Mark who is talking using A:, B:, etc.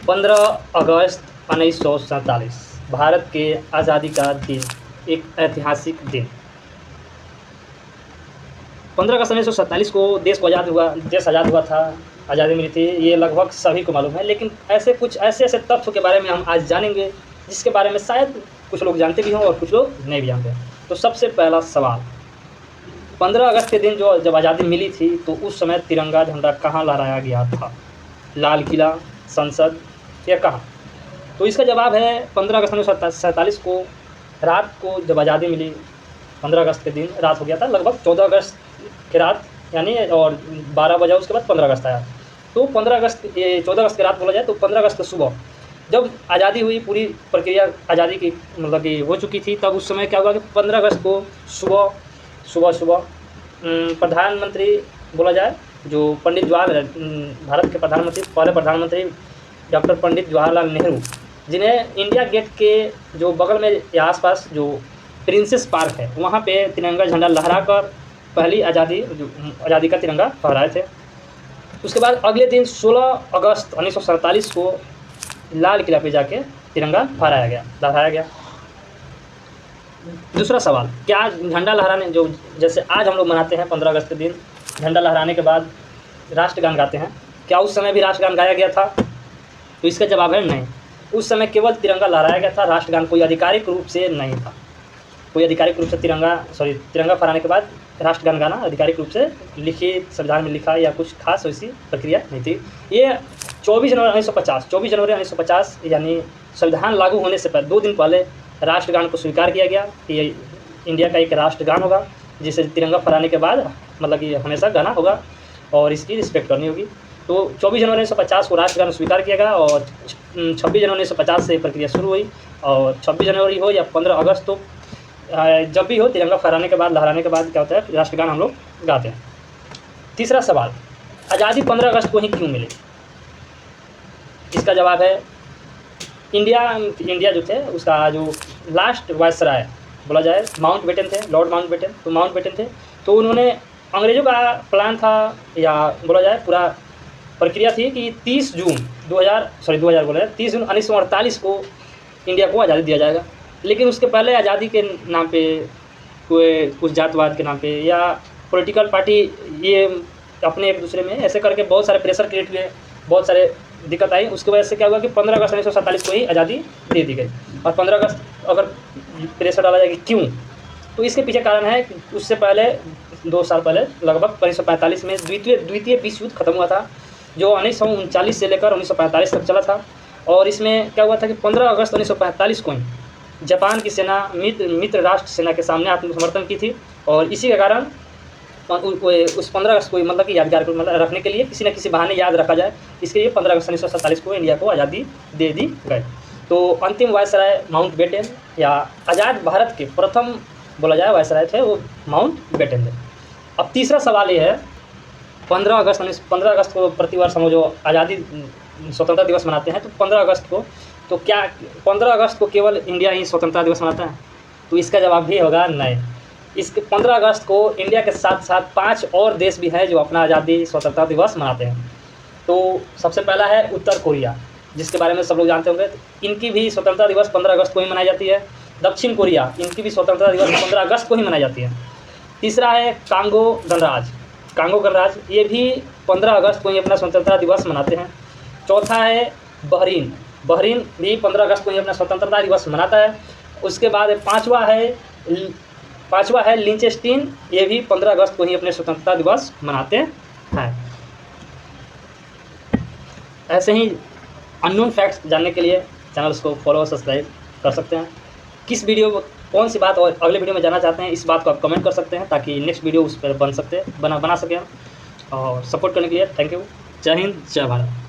A: 15 अगस्त 1947 भारत के आज़ादी का दिन, एक ऐतिहासिक दिन। 15 अगस्त 1947 को देश आज़ाद हुआ था, आज़ादी मिली थी, ये लगभग सभी को मालूम है। लेकिन ऐसे तथ्यों के बारे में हम आज जानेंगे, जिसके बारे में शायद कुछ लोग जानते भी हों और कुछ लोग नहीं भी जानते हैं। तो सबसे पहला सवाल, 15 अगस्त के दिन जब आज़ादी मिली थी, तो उस समय तिरंगा झंडा कहाँ लहराया गया था? लाल किला, संसद या कहाँ? तो इसका जवाब है 15 अगस्त 1947 को रात को जब आज़ादी मिली, 15 अगस्त के दिन रात हो गया था, लगभग 14 अगस्त की रात यानी, और 12 बजा उसके बाद 15 अगस्त आया। तो 14 अगस्त की रात बोला जाए तो 15 अगस्त सुबह जब आज़ादी हुई, पूरी प्रक्रिया आज़ादी की मतलब कि हो चुकी थी, तब उस समय क्या हुआ कि 15 अगस्त को सुबह प्रधानमंत्री बोला जाए, जो पंडित भारत के प्रधानमंत्री, पहले प्रधानमंत्री डॉक्टर पंडित जवाहरलाल नेहरू, जिन्हें इंडिया गेट के जो बगल में या आसपास जो प्रिंसेस पार्क है, वहाँ पे तिरंगा झंडा लहराकर पहली आज़ादी का तिरंगा फहराए थे। उसके बाद अगले दिन 16 अगस्त 1947 को लाल किला पे जाके तिरंगा लहराया गया। दूसरा सवाल, क्या झंडा लहराने जो जैसे आज हम लोग मनाते हैं 15 अगस्त के दिन, झंडा लहराने के बाद राष्ट्रगान गाते हैं, क्या उस समय भी राष्ट्रगान गाया गया था? तो इसका जवाब है नहीं। उस समय केवल तिरंगा लहराया गया था, राष्ट्रगान कोई आधिकारिक रूप से नहीं था। कोई आधिकारिक रूप से तिरंगा फहराने के बाद राष्ट्रगान गाना आधिकारिक रूप से लिखित संविधान में लिखा या कुछ खास वैसी प्रक्रिया नहीं थी। ये 24 जनवरी 1950 यानी संविधान लागू होने से पहले 2 दिन पहले राष्ट्रगान को स्वीकार किया गया कि ये इंडिया का एक राष्ट्रगान होगा, जिसे तिरंगा फहराने के बाद मतलब कि हमेशा गाना होगा और इसकी रिस्पेक्ट करनी होगी। तो 24 जनवरी 1950 को राष्ट्रगान स्वीकार किया गया और 26 जनवरी 1950 से प्रक्रिया शुरू हुई। और 26 जनवरी हो या 15 अगस्त हो, जब भी हो, तिरंगा फहराने के बाद, लहराने के बाद क्या होता है, राष्ट्रगान हम लोग गाते हैं। तीसरा सवाल, आज़ादी 15 अगस्त को ही क्यों मिली? इसका जवाब है इंडिया जो थे, उसका जो लास्ट वायसराय बोला जाए माउंटबेटन थे, लॉर्ड माउंटबेटन। तो माउंटबेटन थे, तो उन्होंने, अंग्रेज़ों का प्लान था या बोला जाए पूरा प्रक्रिया थी कि 30 जून 1948 को इंडिया को आज़ादी दिया जाएगा। लेकिन उसके पहले आज़ादी के नाम पे कुछ जातवाद के नाम पे या पॉलिटिकल पार्टी ये अपने एक दूसरे में ऐसे करके बहुत सारे प्रेशर क्रिएट हुए, बहुत सारे दिक्कत आई। उसकी वजह से क्या हुआ कि 15 अगस्त 1947 को ही आज़ादी दे दी गई। और 15 अगस्त अगर प्रेशर डाला जाए कि क्यों, तो इसके पीछे कारण है कि उससे पहले 2 साल पहले लगभग 1945 में द्वितीय विश्व युद्ध खत्म हुआ था, जो 1939 से लेकर 1945 तक चला था। और इसमें क्या हुआ था कि 15 अगस्त 1945 को ही जापान की सेना मित्र राष्ट्र सेना के सामने आत्मसमर्पण की थी। और इसी के कारण उस 15 अगस्त को मतलब कि यादगार को मतलब रखने के लिए किसी न किसी बहाने याद रखा जाए, इसके लिए 15 अगस्त 1947 को इंडिया को आज़ादी दे दी गई। तो अंतिम वायसराय माउंटबेटन या आज़ाद भारत के प्रथम बोला जाए वायसराय थे, वो माउंटबेटन थे। अब तीसरा सवाल ये है, 15 अगस्त को प्रतिवर्ष हम जो आज़ादी स्वतंत्रता दिवस मनाते हैं, तो 15 अगस्त को, तो क्या 15 अगस्त को केवल इंडिया ही स्वतंत्रता दिवस मनाता है? तो इसका जवाब भी होगा नहीं। इसके 15 अगस्त को इंडिया के साथ साथ 5 और देश भी हैं जो अपना आज़ादी स्वतंत्रता दिवस मनाते हैं। तो सबसे पहला है उत्तर कोरिया, जिसके बारे में सब लोग जानते होंगे। इनकी भी स्वतंत्रता दिवस 15 अगस्त को ही मनाई जाती है। दक्षिण कोरिया, इनकी भी स्वतंत्रता दिवस 15 अगस्त को ही मनाई जाती है। तीसरा है कांगो गणराज्य, ये भी 15 अगस्त को ही अपना स्वतंत्रता दिवस मनाते हैं। चौथा है बहरीन भी 15 अगस्त को ही अपना स्वतंत्रता दिवस मनाता है। उसके बाद पाँचवा है लिंचेस्टीन, ये भी 15 अगस्त को ही अपने स्वतंत्रता दिवस मनाते हैं। ऐसे ही अननोन फैक्ट्स जानने के लिए चैनल को फॉलो सब्सक्राइब कर सकते हैं। कौन सी बात और अगले वीडियो में जानना चाहते हैं, इस बात को आप कमेंट कर सकते हैं, ताकि नेक्स्ट वीडियो उस पर बना सकें। और सपोर्ट करने के लिए थैंक यू। जय हिंद, जय भारत।